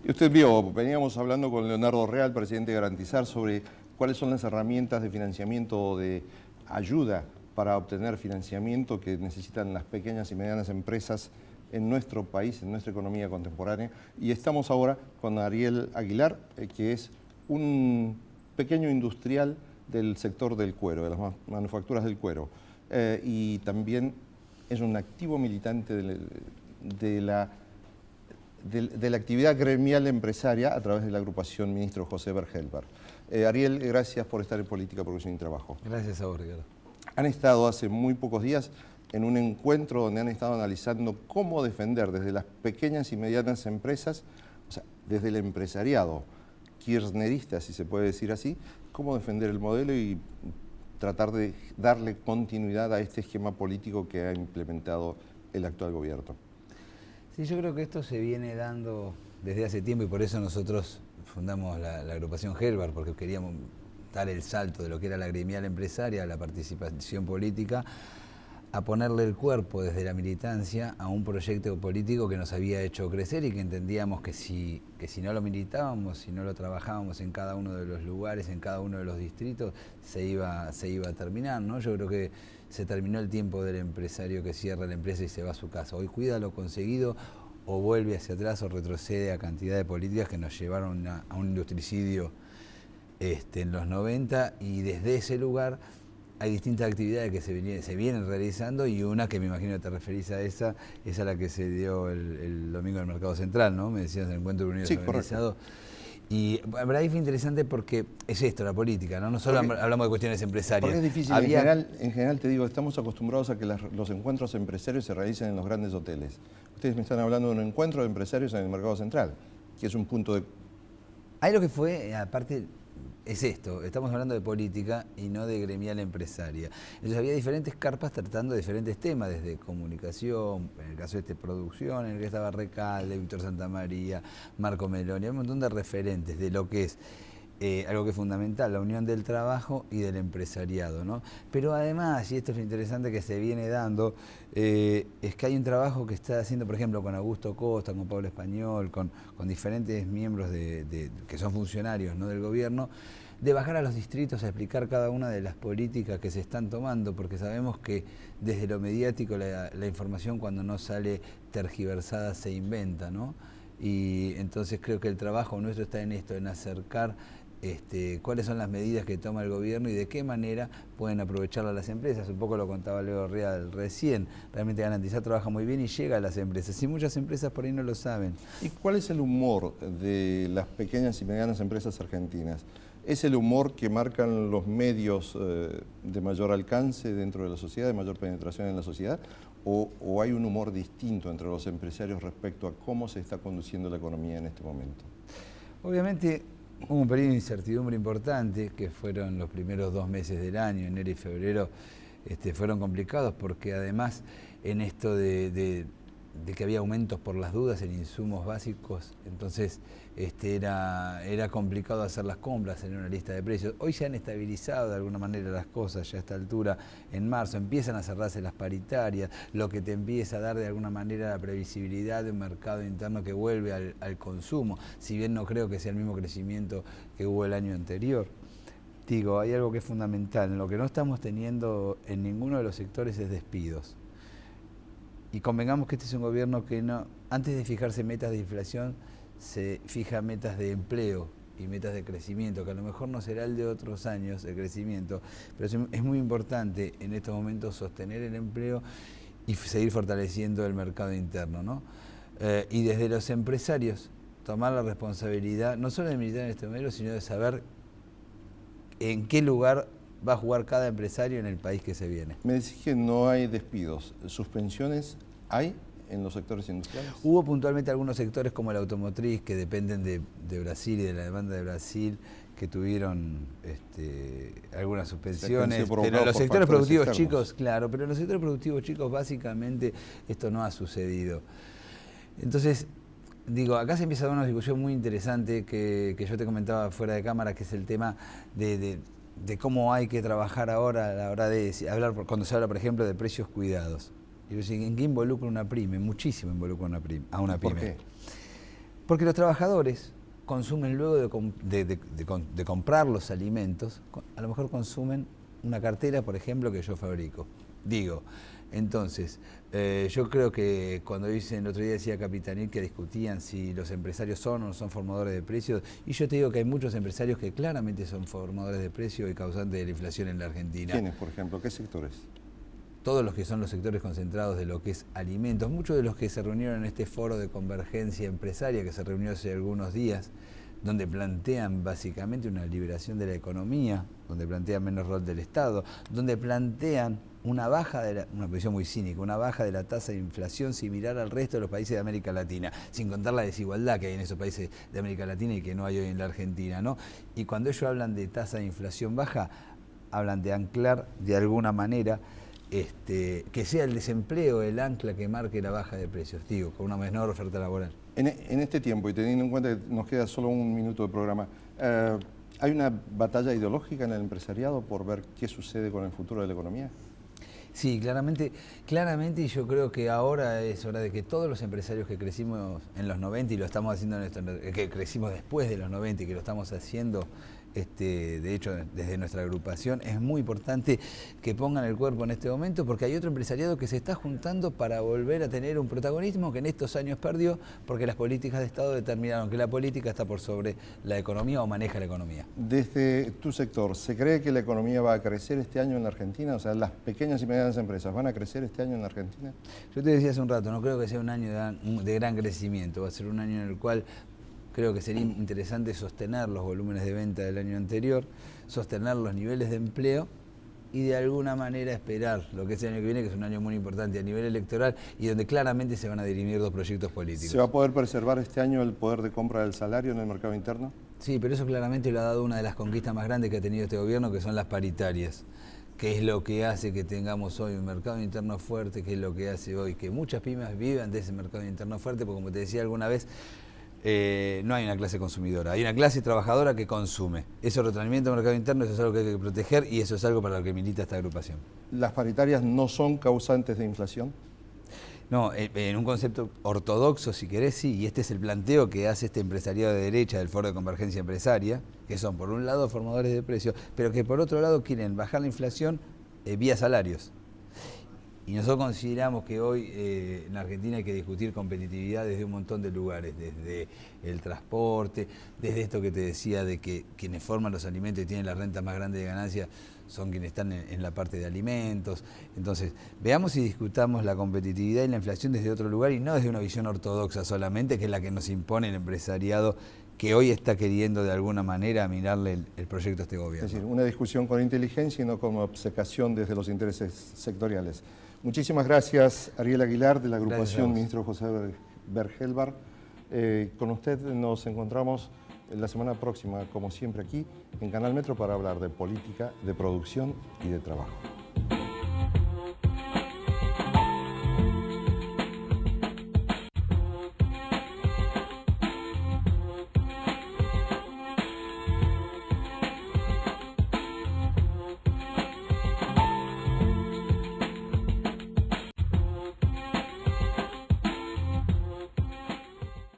Y usted vio, veníamos hablando con Leonardo Real, presidente de Garantizar, sobre cuáles son las herramientas de financiamiento o de ayuda para obtener financiamiento que necesitan las pequeñas y medianas empresas en nuestro país, en nuestra economía contemporánea. Y estamos ahora con Ariel Aguilar, que es un pequeño industrial del sector del cuero, de las manufacturas del cuero. Y también es un activo militante de la actividad gremial empresaria a través de la agrupación Ministro José Bergelbar. Ariel, gracias por estar en Política, Producción y Trabajo. Gracias a vos, Ricardo. Han estado hace muy pocos días en un encuentro donde han estado analizando cómo defender desde las pequeñas y medianas empresas, o sea, desde el empresariado kirchnerista, si se puede decir así, cómo defender el modelo y tratar de darle continuidad a este esquema político que ha implementado el actual gobierno. Sí, yo creo que esto se viene dando desde hace tiempo y por eso nosotros fundamos la agrupación Gelbar, porque queríamos dar el salto de lo que era la gremial empresaria a la participación política, a ponerle el cuerpo desde la militancia a un proyecto político que nos había hecho crecer y que entendíamos que si no lo militábamos, si no lo trabajábamos en cada uno de los lugares, en cada uno de los distritos, se iba a terminar, ¿no? Yo creo que se terminó el tiempo del empresario que cierra la empresa y se va a su casa. Hoy cuida lo conseguido o vuelve hacia atrás o retrocede a cantidad de políticas que nos llevaron a un industricidio en los 90, y desde ese lugar hay distintas actividades que se vienen realizando, y una que me imagino que te referís a esa, es a la que se dio el domingo en el Mercado Central, ¿no? Me decías, el encuentro unido organizado. Y para ahí fue interesante porque es esto, la política, ¿no? No solo hablamos de cuestiones empresarias. Porque es difícil, en general te digo, estamos acostumbrados a que los encuentros empresarios se realicen en los grandes hoteles. Ustedes me están hablando de un encuentro de empresarios en el Mercado Central, que es un punto de... Ahí lo que fue, aparte, es esto, estamos hablando de política y no de gremial empresaria. Entonces había diferentes carpas tratando de diferentes temas, desde comunicación, en el caso de producción, en el que estaba Recalde, Víctor Santamaría, Marco Meloni, un montón de referentes de lo que es algo que es fundamental, la unión del trabajo y del empresariado, ¿no? Pero además, y esto es lo interesante que se viene dando, es que hay un trabajo que está haciendo, por ejemplo, con Augusto Costa, con Pablo Español, con diferentes miembros que son funcionarios, ¿no?, del gobierno, de bajar a los distritos a explicar cada una de las políticas que se están tomando, porque sabemos que desde lo mediático la información, cuando no sale tergiversada, se inventa, ¿no? Y entonces creo que el trabajo nuestro está en esto, en acercar cuáles son las medidas que toma el gobierno y de qué manera pueden aprovecharlas las empresas. Un poco lo contaba Leo Real recién. Realmente Garantizar trabaja muy bien y llega a las empresas. Y muchas empresas por ahí no lo saben. ¿Y cuál es el humor de las pequeñas y medianas empresas argentinas? ¿Es el humor que marcan los medios de mayor alcance dentro de la sociedad, de mayor penetración en la sociedad? ¿O hay un humor distinto entre los empresarios respecto a cómo se está conduciendo la economía en este momento? Obviamente hubo un periodo de incertidumbre importante, que fueron los primeros 2 meses del año, enero y febrero, fueron complicados porque además en esto de que había aumentos por las dudas en insumos básicos, entonces era complicado hacer las compras en una lista de precios. Hoy se han estabilizado de alguna manera las cosas, ya a esta altura, en marzo, empiezan a cerrarse las paritarias, lo que te empieza a dar de alguna manera la previsibilidad de un mercado interno que vuelve al consumo, si bien no creo que sea el mismo crecimiento que hubo el año anterior. Digo, hay algo que es fundamental, en lo que no estamos teniendo en ninguno de los sectores es despidos. Y convengamos que este es un gobierno que no, antes de fijarse metas de inflación, se fija metas de empleo y metas de crecimiento, que a lo mejor no será el de otros años, el crecimiento, pero es muy importante en estos momentos sostener el empleo y seguir fortaleciendo el mercado interno, ¿no? Y desde los empresarios, tomar la responsabilidad, no solo de militar en este modelo, sino de saber en qué lugar va a jugar cada empresario en el país que se viene. Me decís que no hay despidos. ¿Suspensiones hay en los sectores industriales? Hubo puntualmente algunos sectores como el automotriz, que dependen de Brasil y de la demanda de Brasil, que tuvieron algunas suspensiones. Pero los sectores productivos chicos, claro, pero en los sectores productivos chicos básicamente esto no ha sucedido. Entonces, digo, acá se empieza a dar una discusión muy interesante que yo te comentaba fuera de cámara, que es el tema de cómo hay que trabajar ahora a la hora de hablar, cuando se habla, por ejemplo, de precios cuidados. Y yo digo, ¿en qué involucra una pyme? Muchísimo involucra a una pyme. ¿Por qué? Porque los trabajadores consumen luego de comprar los alimentos, a lo mejor consumen una cartera, por ejemplo, que yo fabrico. Entonces, yo creo que cuando el otro día decía Capitanil que discutían si los empresarios son o no son formadores de precios, y yo te digo que hay muchos empresarios que claramente son formadores de precios y causantes de la inflación en la Argentina. ¿Quiénes, por ejemplo? ¿Qué sectores? Todos los que son los sectores concentrados de lo que es alimentos, muchos de los que se reunieron en este foro de convergencia empresaria que se reunió hace algunos días, donde plantean básicamente una liberación de la economía, donde plantean menos rol del Estado, donde plantean una posición muy cínica, una baja de la tasa de inflación similar al resto de los países de América Latina, sin contar la desigualdad que hay en esos países de América Latina y que no hay hoy en la Argentina, ¿no? Y cuando ellos hablan de tasa de inflación baja, hablan de anclar de alguna manera que sea el desempleo el ancla que marque la baja de precios, con una menor oferta laboral. En este tiempo, y teniendo en cuenta que nos queda solo un minuto de programa, ¿hay una batalla ideológica en el empresariado por ver qué sucede con el futuro de la economía? Sí, claramente, y yo creo que ahora es hora de que todos los empresarios que crecimos en los 90 y lo estamos haciendo, que crecimos después de los 90 y que lo estamos haciendo, de hecho desde nuestra agrupación, es muy importante que pongan el cuerpo en este momento porque hay otro empresariado que se está juntando para volver a tener un protagonismo que en estos años perdió porque las políticas de Estado determinaron que la política está por sobre la economía o maneja la economía. Desde tu sector, ¿se cree que la economía va a crecer este año en la Argentina? O sea, las pequeñas y medianas empresas, ¿van a crecer este año en la Argentina? Yo te decía hace un rato, no creo que sea un año de gran crecimiento, va a ser un año en el cual creo que sería interesante sostener los volúmenes de venta del año anterior, sostener los niveles de empleo y de alguna manera esperar lo que es el año que viene, que es un año muy importante a nivel electoral y donde claramente se van a dirimir dos proyectos políticos. ¿Se va a poder preservar este año el poder de compra del salario en el mercado interno? Sí, pero eso claramente lo ha dado una de las conquistas más grandes que ha tenido este gobierno, que son las paritarias, que es lo que hace que tengamos hoy un mercado interno fuerte, que es lo que hace hoy que muchas pymes vivan de ese mercado interno fuerte, porque como te decía alguna vez, no hay una clase consumidora, hay una clase trabajadora que consume. Eso retraimiento del mercado interno, eso es algo que hay que proteger y eso es algo para lo que milita esta agrupación. ¿Las paritarias no son causantes de inflación? No, en un concepto ortodoxo, si querés, sí, y este es el planteo que hace este empresariado de derecha del Foro de Convergencia Empresaria, que son por un lado formadores de precios, pero que por otro lado quieren bajar la inflación vía salarios. Y nosotros consideramos que hoy en la Argentina hay que discutir competitividad desde un montón de lugares, desde el transporte, desde esto que te decía de que quienes forman los alimentos y tienen la renta más grande de ganancia son quienes están en la parte de alimentos. Entonces, veamos y discutamos la competitividad y la inflación desde otro lugar y no desde una visión ortodoxa solamente, que es la que nos impone el empresariado que hoy está queriendo de alguna manera mirarle el proyecto a este gobierno. Es decir, una discusión con inteligencia y no con obcecación desde los intereses sectoriales. Muchísimas gracias, Ariel Aguilar, de la agrupación Ministro José Bergelbar. Con usted nos encontramos la semana próxima, como siempre, aquí en Canal Metro para hablar de política, de producción y de trabajo.